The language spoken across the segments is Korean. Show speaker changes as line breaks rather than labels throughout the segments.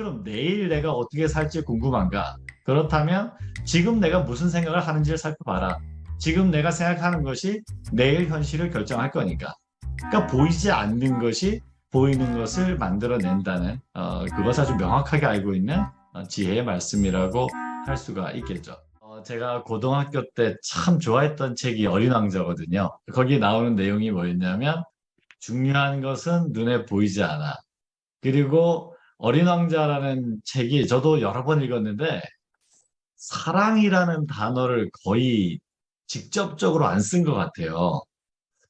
그럼 내일 내가 어떻게 살지 궁금한가? 그렇다면 지금 내가 무슨 생각을 하는지를 살펴봐라. 지금 내가 생각하는 것이 내일 현실을 결정할 거니까. 그러니까 보이지 않는 것이 보이는 것을 만들어낸다는 그것을 아주 명확하게 알고 있는 지혜의 말씀이라고 할 수가 있겠죠. 제가 고등학교 때 참 좋아했던 책이 어린 왕자거든요. 거기 나오는 내용이 뭐였냐면 중요한 것은 눈에 보이지 않아. 그리고 어린 왕자라는 책이 저도 여러 번 읽었는데 사랑이라는 단어를 거의 직접적으로 안 쓴 것 같아요.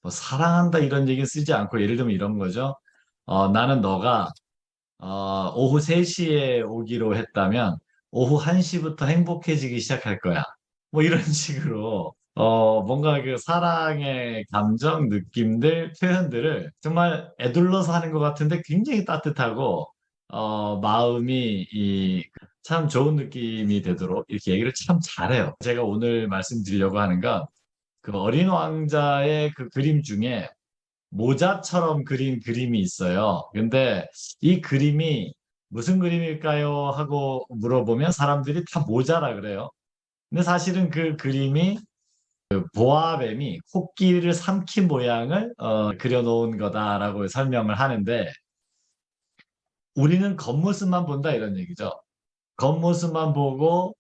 뭐 사랑한다 이런 얘기 쓰지 않고 예를 들면 이런 거죠. 나는 너가 오후 3시에 오기로 했다면 오후 1시부터 행복해지기 시작할 거야. 뭐 이런 식으로 뭔가 그 사랑의 감정, 느낌들, 표현들을 정말 에둘러서 하는 것 같은데 굉장히 따뜻하고 마음이 참 좋은 느낌이 되도록 이렇게 얘기를 참 잘해요. 제가 오늘 말씀드리려고 하는 건 그 어린 왕자의 그 그림 중에 모자처럼 그린 그림이 있어요. 근데 이 그림이 무슨 그림일까요? 하고 물어보면 사람들이 다 모자라 그래요. 근데 사실은 그 그림이 그 보아뱀이 코끼리를 삼킨 모양을 그려놓은 거다라고 설명을 하는데 우리는 겉모습만 본다 이런 얘기죠. 겉모습만 보고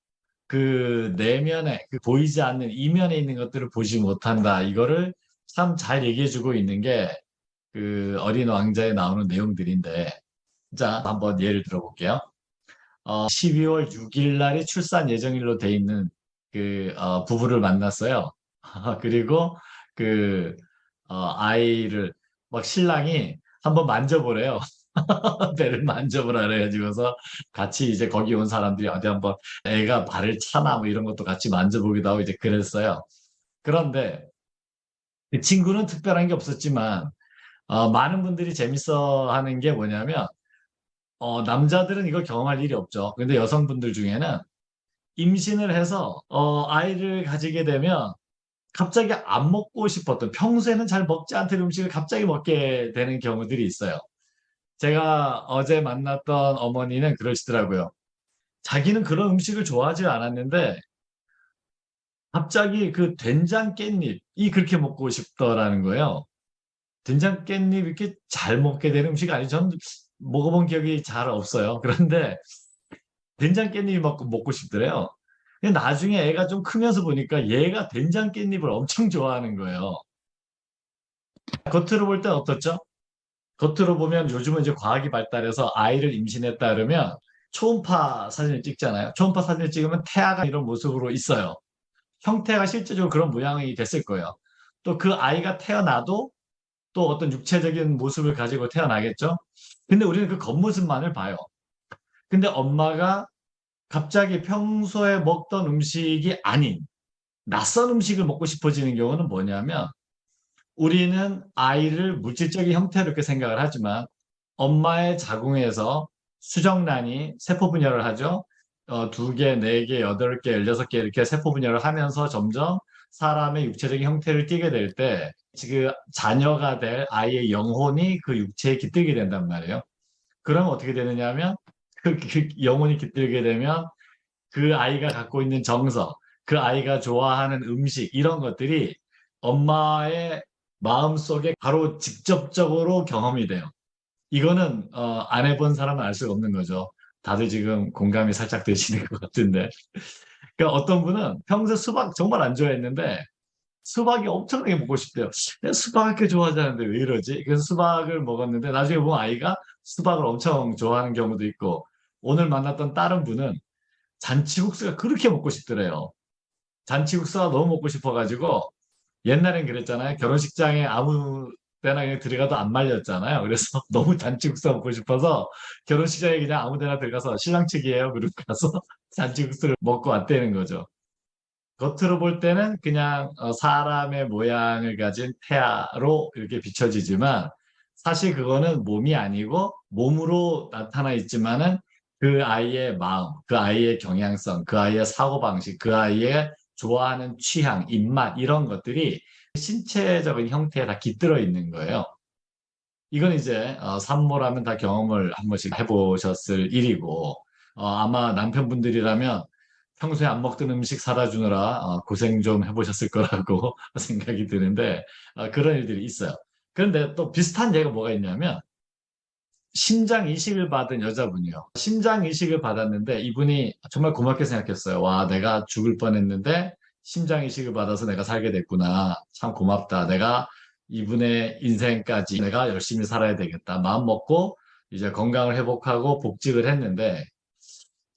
그 내면에 그 보이지 않는 이면에 있는 것들을 보지 못한다. 이거를 참 잘 얘기해주고 있는 게 그 어린 왕자에 나오는 내용들인데, 자, 한번 예를 들어볼게요. 12월 6일 날이 출산 예정일로 돼 있는 그 부부를 만났어요. 그리고 그 아이를 막 신랑이 한번 만져보래요. 배를 만져보라 그래가지고서 같이 이제 거기 온 사람들이 어디 한번 애가 발을 차나 뭐 이런 것도 같이 만져보기도 하고 이제 그랬어요. 그런데 그 친구는 특별한 게 없었지만 많은 분들이 재밌어 하는 게 뭐냐면, 남자들은 이걸 경험할 일이 없죠. 근데 여성분들 중에는 임신을 해서, 아이를 가지게 되면 갑자기 안 먹고 싶었던, 평소에는 잘 먹지 않던 음식을 갑자기 먹게 되는 경우들이 있어요. 제가 어제 만났던 어머니는 그러시더라고요. 자기는 그런 음식을 좋아하지 않았는데, 갑자기 그 된장 깻잎이 그렇게 먹고 싶더라는 거예요. 된장 깻잎 이렇게 잘 먹게 되는 음식 아니죠? 전 먹어본 기억이 잘 없어요. 그런데 된장 깻잎 먹고 싶더래요. 근데 나중에 애가 좀 크면서 보니까 얘가 된장 깻잎을 엄청 좋아하는 거예요. 겉으로 볼 땐 어떻죠? 겉으로 보면 요즘은 이제 과학이 발달해서 아이를 임신했다 그러면 초음파 사진을 찍잖아요. 초음파 사진을 찍으면 태아가 이런 모습으로 있어요. 형태가 실제적으로 그런 모양이 됐을 거예요. 또 그 아이가 태어나도 또 어떤 육체적인 모습을 가지고 태어나겠죠? 근데 우리는 그 겉모습만을 봐요. 근데 엄마가 갑자기 평소에 먹던 음식이 아닌 낯선 음식을 먹고 싶어지는 경우는 뭐냐면 우리는 아이를 물질적인 형태로 이렇게 생각을 하지만 엄마의 자궁에서 수정란이 세포 분열을 하죠. 2개, 4개, 8개, 16개 이렇게 세포 분열을 하면서 점점 사람의 육체적인 형태를 띠게 될 때, 지금 자녀가 될 아이의 영혼이 그 육체에 깃들게 된단 말이에요. 그럼 어떻게 되느냐 하면 그 영혼이 깃들게 되면 그 아이가 갖고 있는 정서, 그 아이가 좋아하는 음식, 이런 것들이 엄마의 마음속에 바로 직접적으로 경험이 돼요. 이거는 안 해본 사람은 알 수가 없는 거죠. 다들 지금 공감이 살짝 되시는 것 같은데. 그러니까 어떤 분은 평소에 수박 정말 안 좋아했는데 수박이 엄청나게 먹고 싶대요. 내가 수박 이렇게 좋아하자는데 왜 이러지? 그래서 수박을 먹었는데 나중에 보면 아이가 수박을 엄청 좋아하는 경우도 있고, 오늘 만났던 다른 분은 잔치국수가 그렇게 먹고 싶더래요. 잔치국수가 너무 먹고 싶어가지고 옛날엔 그랬잖아요. 결혼식장에 아무 때나 그냥 들어가도 안 말렸잖아요. 그래서 너무 잔치국수 먹고 싶어서 결혼식장에 그냥 아무 데나 들어가서 신랑 측이에요. 그러고 가서 잔치국수를 먹고 왔다는 거죠. 겉으로 볼 때는 그냥 사람의 모양을 가진 태아로 이렇게 비춰지지만 사실 그거는 몸이 아니고 몸으로 나타나 있지만은 그 아이의 마음, 그 아이의 경향성, 그 아이의 사고방식, 그 아이의 좋아하는 취향, 입맛 이런 것들이 신체적인 형태에 다 깃들어 있는 거예요. 이건 이제 산모라면 다 경험을 한 번씩 해보셨을 일이고 아마 남편분들이라면 평소에 안 먹던 음식 사다 주느라 고생 좀 해보셨을 거라고 생각이 드는데 그런 일들이 있어요. 그런데 또 비슷한 예가 뭐가 있냐면 심장 이식을 받은 여자분이요. 심장 이식을 받았는데 이분이 정말 고맙게 생각했어요. 와, 내가 죽을 뻔했는데 심장 이식을 받아서 내가 살게 됐구나. 참 고맙다. 내가 이분의 인생까지 내가 열심히 살아야 되겠다. 마음 먹고 이제 건강을 회복하고 복직을 했는데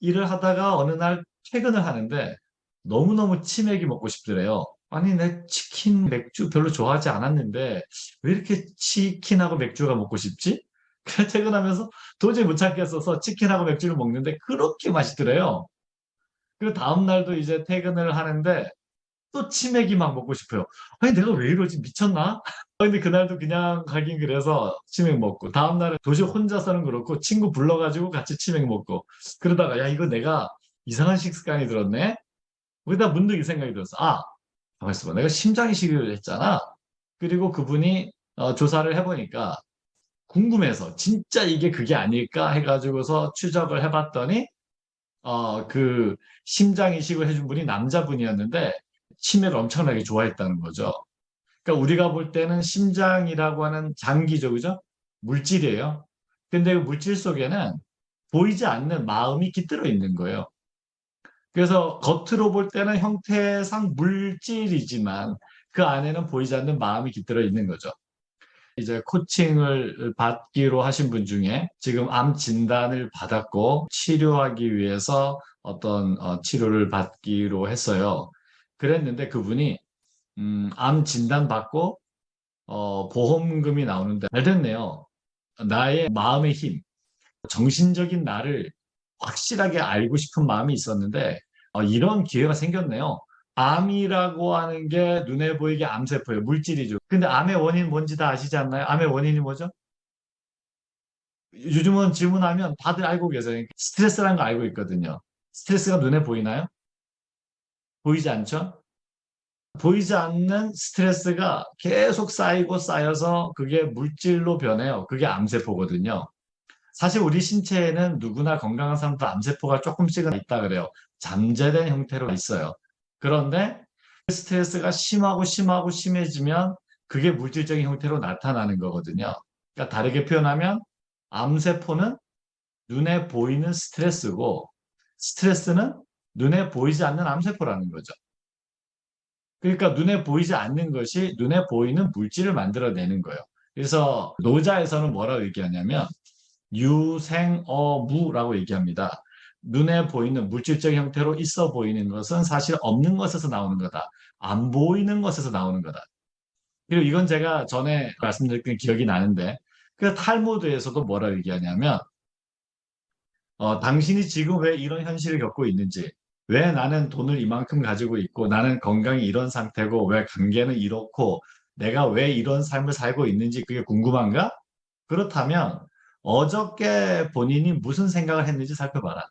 일을 하다가 어느 날 퇴근을 하는데 너무너무 치맥이 먹고 싶더래요. 아니, 내 치킨, 맥주 별로 좋아하지 않았는데 왜 이렇게 치킨하고 맥주가 먹고 싶지? 그래 퇴근하면서 도저히 못 참겠어서 치킨하고 맥주를 먹는데 그렇게 맛있더래요. 그리고 다음 날도 이제 퇴근을 하는데 또 치맥이 막 먹고 싶어요. 아니, 내가 왜 이러지? 미쳤나? 근데 그날도 그냥 가긴 그래서 치맥 먹고 다음 날에 도저히 혼자서는 그렇고 친구 불러가지고 같이 치맥 먹고 그러다가 야, 이거 내가 이상한 식습관이 들었네? 거기다 문득 이 생각이 들었어. 가만 있어봐. 내가 심장 이식을 했잖아. 그리고 그분이 조사를 해보니까 궁금해서 진짜 이게 그게 아닐까 해가지고서 추적을 해봤더니 그 심장 이식을 해준 분이 남자분이었는데 치매를 엄청나게 좋아했다는 거죠. 그러니까 우리가 볼 때는 심장이라고 하는 장기죠, 그죠? 물질이에요. 근데 그 물질 속에는 보이지 않는 마음이 깃들어 있는 거예요. 그래서 겉으로 볼 때는 형태상 물질이지만 그 안에는 보이지 않는 마음이 깃들어 있는 거죠. 이제 코칭을 받기로 하신 분 중에 지금 암 진단을 받았고 치료하기 위해서 어떤 치료를 받기로 했어요. 그랬는데 그분이 암 진단 받고 보험금이 나오는데 잘 됐네요. 나의 마음의 힘, 정신적인 나를 확실하게 알고 싶은 마음이 있었는데 이런 기회가 생겼네요. 암이라고 하는 게 눈에 보이게 암세포예요. 물질이죠. 근데 암의 원인 뭔지 다 아시지 않나요? 암의 원인이 뭐죠? 요즘은 질문하면 다들 알고 계세요. 스트레스라는 거 알고 있거든요. 스트레스가 눈에 보이나요? 보이지 않죠? 보이지 않는 스트레스가 계속 쌓이고 쌓여서 그게 물질로 변해요. 그게 암세포거든요. 사실 우리 신체에는 누구나 건강한 사람도 암세포가 조금씩은 있다 그래요. 잠재된 형태로 있어요. 그런데 스트레스가 심하고 심하고 심해지면 그게 물질적인 형태로 나타나는 거거든요. 그러니까 다르게 표현하면 암세포는 눈에 보이는 스트레스고 스트레스는 눈에 보이지 않는 암세포라는 거죠. 그러니까 눈에 보이지 않는 것이 눈에 보이는 물질을 만들어내는 거예요. 그래서 노자에서는 뭐라고 얘기하냐면 유생어무라고 얘기합니다. 눈에 보이는 물질적 형태로 있어 보이는 것은 사실 없는 것에서 나오는 거다. 안 보이는 것에서 나오는 거다. 그리고 이건 제가 전에 말씀드렸던 기억이 나는데 그 탈무드에서도 뭐라고 얘기하냐면 당신이 지금 왜 이런 현실을 겪고 있는지, 왜 나는 돈을 이만큼 가지고 있고, 나는 건강이 이런 상태고, 왜 관계는 이렇고, 내가 왜 이런 삶을 살고 있는지 그게 궁금한가? 그렇다면 어저께 본인이 무슨 생각을 했는지 살펴봐라.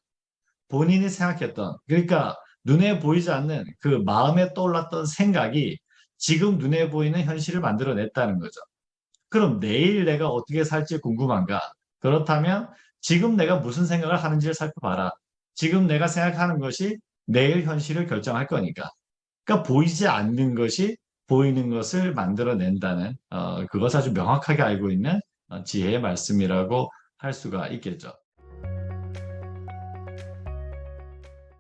본인이 생각했던, 그러니까 눈에 보이지 않는 그 마음에 떠올랐던 생각이 지금 눈에 보이는 현실을 만들어냈다는 거죠. 그럼 내일 내가 어떻게 살지 궁금한가? 그렇다면 지금 내가 무슨 생각을 하는지를 살펴봐라. 지금 내가 생각하는 것이 내일 현실을 결정할 거니까. 그러니까 보이지 않는 것이 보이는 것을 만들어낸다는 그것을 아주 명확하게 알고 있는 지혜의 말씀이라고 할 수가 있겠죠.